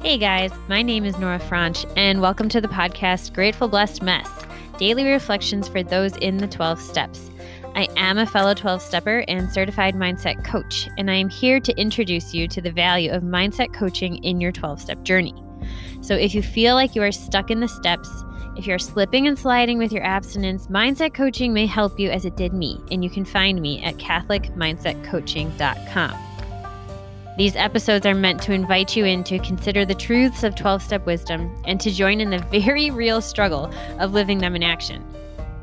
Hey guys, my name is Nora Franch, and welcome to the podcast Grateful Blessed Mess, daily reflections for those in the 12 steps. I am a fellow 12-stepper and certified mindset coach, and I am here to introduce you to the value of mindset coaching in your 12-step journey. So if you feel like you are stuck in the steps, if you're slipping and sliding with your abstinence, mindset coaching may help you as it did me, and you can find me at catholicmindsetcoaching.com. These episodes are meant to invite you in to consider the truths of 12-step wisdom and to join in the very real struggle of living them in action.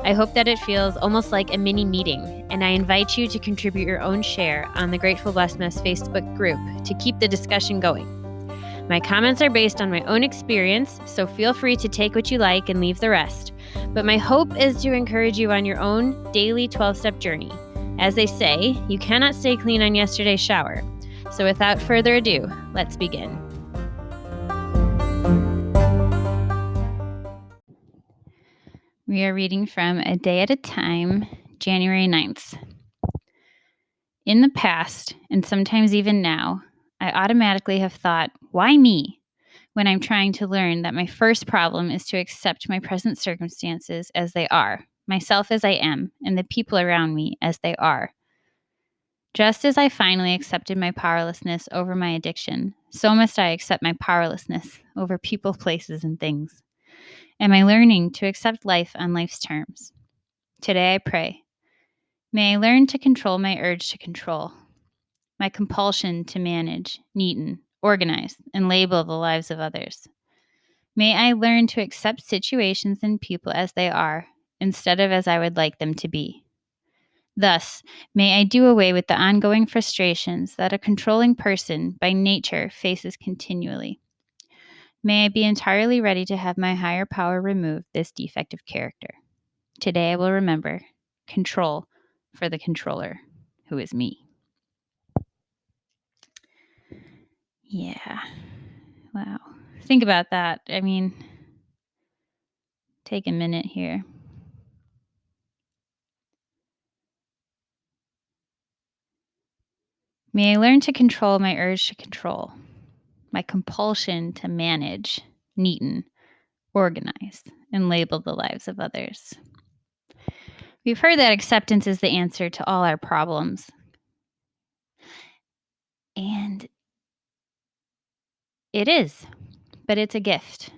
I hope that it feels almost like a mini meeting, and I invite you to contribute your own share on the Grateful Blessedness Facebook group to keep the discussion going. My comments are based on my own experience, so feel free to take what you like and leave the rest. But my hope is to encourage you on your own daily 12-step journey. As they say, you cannot stay clean on yesterday's shower. So without further ado, let's begin. We are reading from A Day at a Time, January 9th. In the past, and sometimes even now, I automatically have thought, why me? When I'm trying to learn that my first problem is to accept my present circumstances as they are, myself as I am, and the people around me as they are. Just as I finally accepted my powerlessness over my addiction, so must I accept my powerlessness over people, places, and things. Am I learning to accept life on life's terms? Today I pray. May I learn to control my urge to control, my compulsion to manage, neaten, organize, and label the lives of others. May I learn to accept situations and people as they are, instead of as I would like them to be. Thus, may I do away with the ongoing frustrations that a controlling person by nature faces continually. May I be entirely ready to have my higher power remove this defective character. Today I will remember control for the controller, who is me. Yeah. Wow. Think about that. I mean, take a minute here. May I learn to control my urge to control, my compulsion to manage, neaten, organize, and label the lives of others. We've heard that acceptance is the answer to all our problems. And it is, but it's a gift.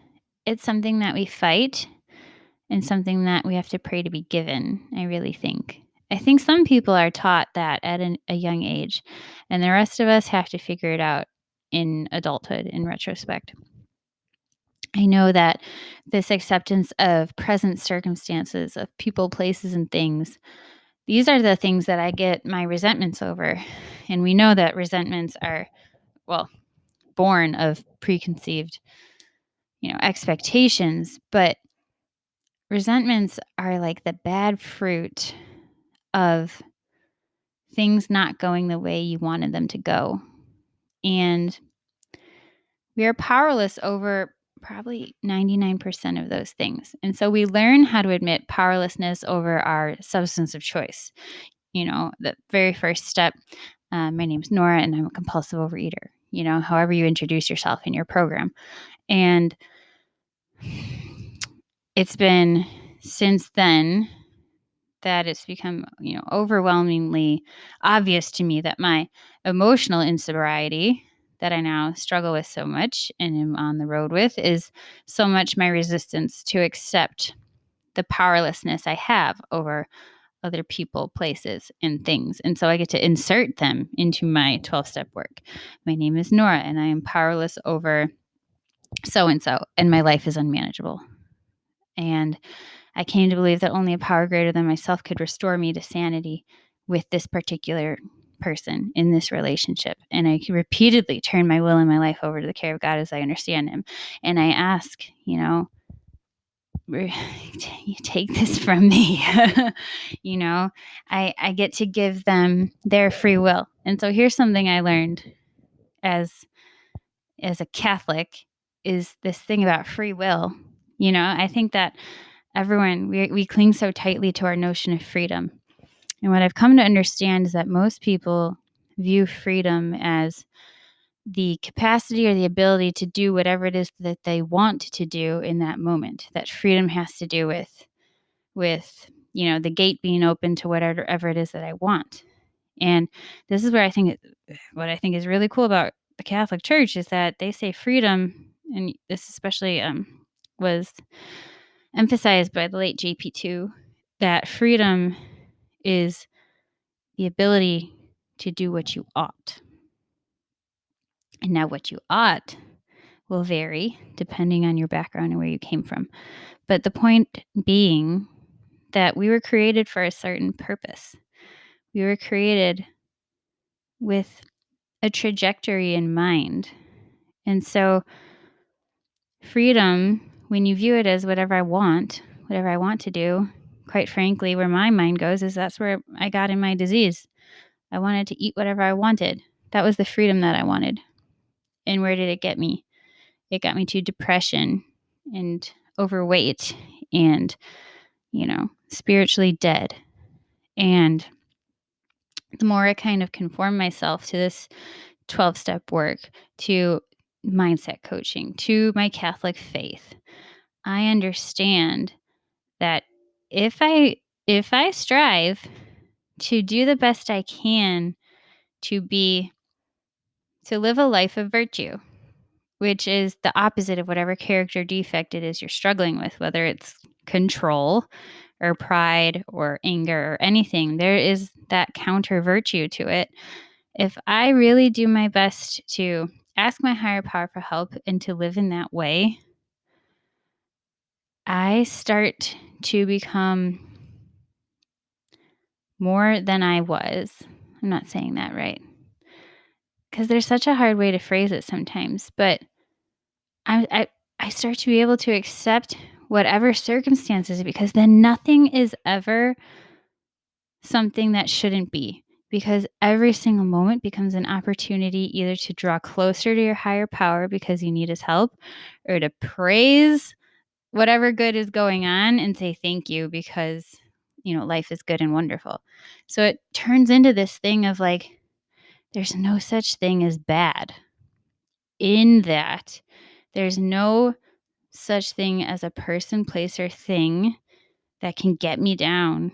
It's something that we fight and something that we have to pray to be given, I really think. I think some people are taught that at a young age, and the rest of us have to figure it out in adulthood, in retrospect. I know that this acceptance of present circumstances, of people, places, and things, these are the things that I get my resentments over. And we know that resentments are, born of preconceived, expectations, but resentments are like the bad fruit of things not going the way you wanted them to go. And we are powerless over probably 99% of those things. And so we learn how to admit powerlessness over our substance of choice. The very first step, my name's Nora and I'm a compulsive overeater, however you introduce yourself in your program. And it's been since then that it's become, overwhelmingly obvious to me that my emotional insobriety that I now struggle with so much and am on the road with is so much my resistance to accept the powerlessness I have over other people, places, and things. And so I get to insert them into my 12-step work. My name is Nora, and I am powerless over so-and-so, and my life is unmanageable. And I came to believe that only a power greater than myself could restore me to sanity with this particular person in this relationship. And I repeatedly turn my will and my life over to the care of God as I understand him. And I ask, you take this from me. I get to give them their free will. And so here's something I learned as a Catholic is this thing about free will. I think that everyone, we cling so tightly to our notion of freedom. And what I've come to understand is that most people view freedom as the capacity or the ability to do whatever it is that they want to do in that moment. That freedom has to do with the gate being open to whatever it is that I want. And this is where what I think is really cool about the Catholic Church is that they say freedom, and this especially was emphasized by the late JP2, that freedom is the ability to do what you ought. And now what you ought will vary depending on your background and where you came from. But the point being that we were created for a certain purpose. We were created with a trajectory in mind. And so freedom, when you view it as whatever I want to do, quite frankly, where my mind goes is that's where I got in my disease. I wanted to eat whatever I wanted. That was the freedom that I wanted. And where did it get me? It got me to depression and overweight and, spiritually dead. And the more I kind of conform myself to this 12-step work, to mindset coaching, to my Catholic faith, I understand that if I strive to do the best I can to live a life of virtue, which is the opposite of whatever character defect it is you're struggling with, whether it's control or pride or anger or anything, there is that counter virtue to it. If I really do my best to ask my higher power for help and to live in that way, I start to become more than I was. I'm not saying that right, because there's such a hard way to phrase it sometimes, but I start to be able to accept whatever circumstances, because then nothing is ever something that shouldn't be, because every single moment becomes an opportunity either to draw closer to your higher power because you need his help, or to praise whatever good is going on and say thank you because life is good and wonderful. So it turns into this thing of like, there's no such thing as bad, in that there's no such thing as a person, place, or thing that can get me down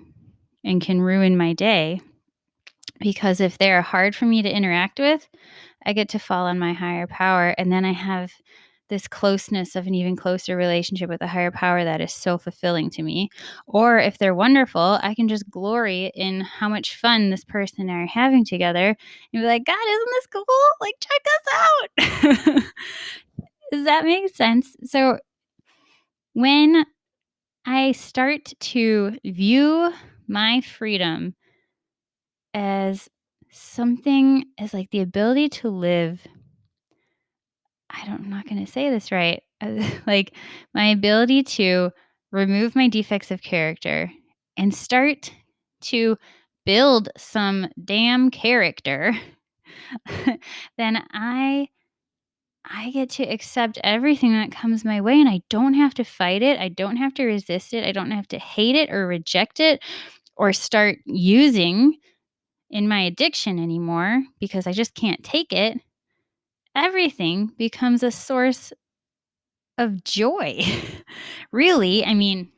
and can ruin my day. Because if they're hard for me to interact with, I get to fall on my higher power. And then I have this closeness of an even closer relationship with a higher power that is so fulfilling to me. Or if they're wonderful, I can just glory in how much fun this person and I are having together and be like, God, isn't this cool? Like, check us out. Does that make sense? So when I start to view my freedom as something, as like the ability to live, I'm not going to say this right, like my ability to remove my defects of character and start to build some damn character, then I get to accept everything that comes my way, and I don't have to fight it. I don't have to resist it. I don't have to hate it or reject it or start using in my addiction anymore because I just can't take it. Everything becomes a source of joy. Really, I mean,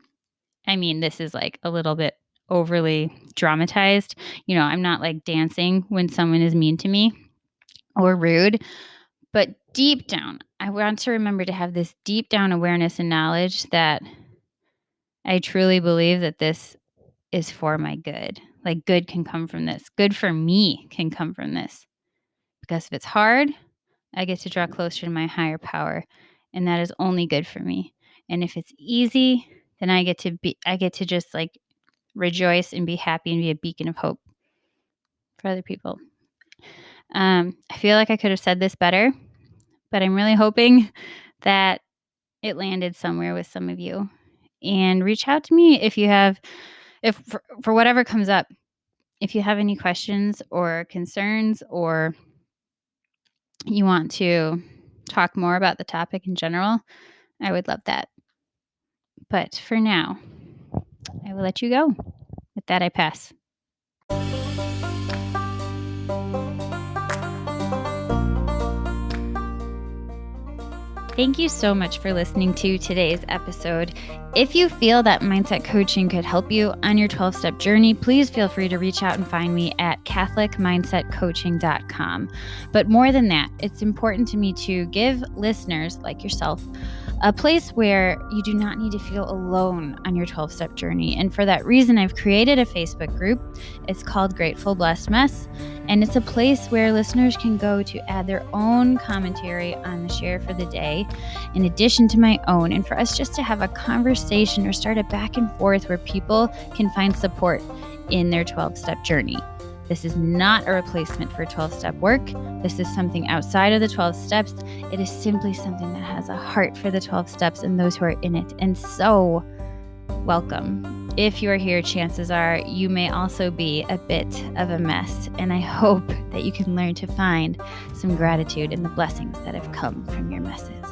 this is like a little bit overly dramatized. I'm not like dancing when someone is mean to me or rude, but deep down, I want to remember to have this deep down awareness and knowledge that I truly believe that this is for my good. Like, good can come from this. Good for me can come from this. Because if it's hard, I get to draw closer to my higher power, and that is only good for me. And if it's easy, then I get to just like rejoice and be happy and be a beacon of hope for other people. I feel like I could have said this better, but I'm really hoping that it landed somewhere with some of you. And reach out to me if you have, for whatever comes up, if you have any questions or concerns, or you want to talk more about the topic in general, I would love that. But for now, I will let you go. With that, I pass. Thank you so much for listening to today's episode. If you feel that mindset coaching could help you on your 12-step journey, please feel free to reach out and find me at catholicmindsetcoaching.com. But more than that, it's important to me to give listeners like yourself a place where you do not need to feel alone on your 12-step journey. And for that reason, I've created a Facebook group. It's called Grateful Blessed Mess. And it's a place where listeners can go to add their own commentary on the share for the day, in addition to my own, and for us just to have a conversation or start a back and forth where people can find support in their 12-step journey. This is not a replacement for 12-step work. This is something outside of the 12 steps. It is simply something that has a heart for the 12 steps and those who are in it. And so, welcome. If you are here, chances are you may also be a bit of a mess. And I hope that you can learn to find some gratitude in the blessings that have come from your messes.